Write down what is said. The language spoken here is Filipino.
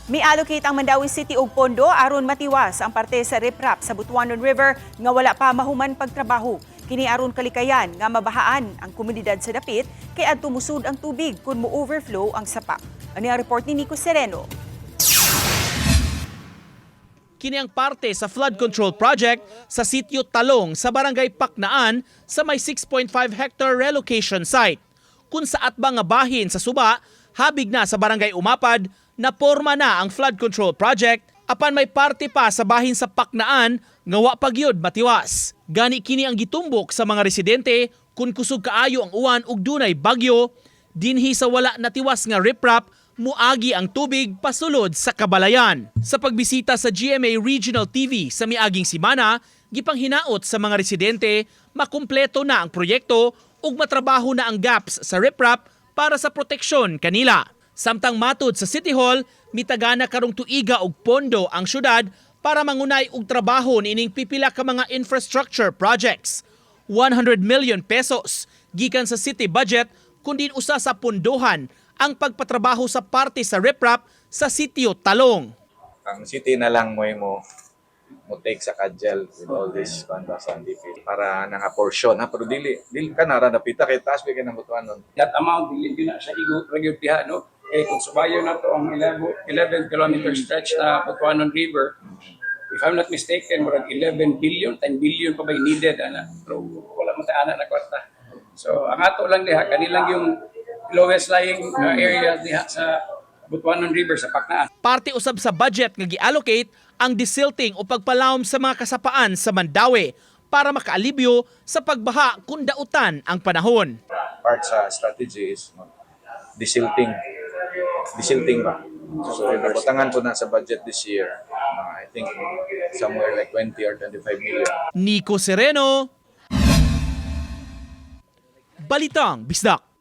Mi-allocate ang Mandawi City og pondo aron matiwas ang parte sa riprap sa Butuanon River nga wala pa mahuman pagtrabaho. Kini aron kalikayan nga mabahaan ang komunidad sa dapit kay adto musud ang tubig kun mo-overflow ang sapa. Ani ang report ni Nico Sereno. Kini ang parte sa flood control project sa sitio Talong sa barangay Paknaan sa may 6.5 hectare relocation site. Kung sa atbang nga bahin sa Suba, habig na sa barangay Umapad, naporma na ang flood control project apan may parte pa sa bahin sa Paknaan nga wa pa gyud matiwas. Gani kini ang gitumbok sa mga residente kung kusog kaayo ang uwan ug dunay bagyo, dinhi sa wala natiwas nga riprap muagi ang tubig pasulod sa kabalayan. Sa pagbisita sa GMA Regional TV sa miaging simana, gipanghinaot sa mga residente makumpleto na ang proyekto ug matrabaho na ang gaps sa riprap para sa proteksyon kanila. Samtang matud sa City Hall, mitagana karong tuiga og pondo ang syudad para mangunay og trabaho niining pipila ka mga infrastructure projects. 100 million pesos gikan sa city budget kundi usa sa pundohan ang pagpatrabaho sa parte sa riprap sa sitio Talong. Ang city na lang mo take sa kadjal with all this sa DP para nga portion ha, pero dili ka na napita kay taas bigyan ng Butuanon. That amount dili na sa igo regular piha no. Eh kung subayo na to ang 11 kilometer stretch na Butuanon River, if I'm not mistaken, murag 11 billion, 10 billion pa ba needed ana. Pero wala man ta ana na kwarta. So ang ato lang diha kanilang yung lowest lying area diha sa Butuanon River sa Paknaan. Parte usab sa budget nga gi-allocate ang desilting o pagpalawom sa mga kasapaan sa Mandawi para makaalibyo sa pagbaha kung dautan ang panahon. Part sa strategy is desilting ba? So nabutangan po na sa budget this year. I think somewhere like 20 or 25 million. Nico Sereno, Balitang Bisdak.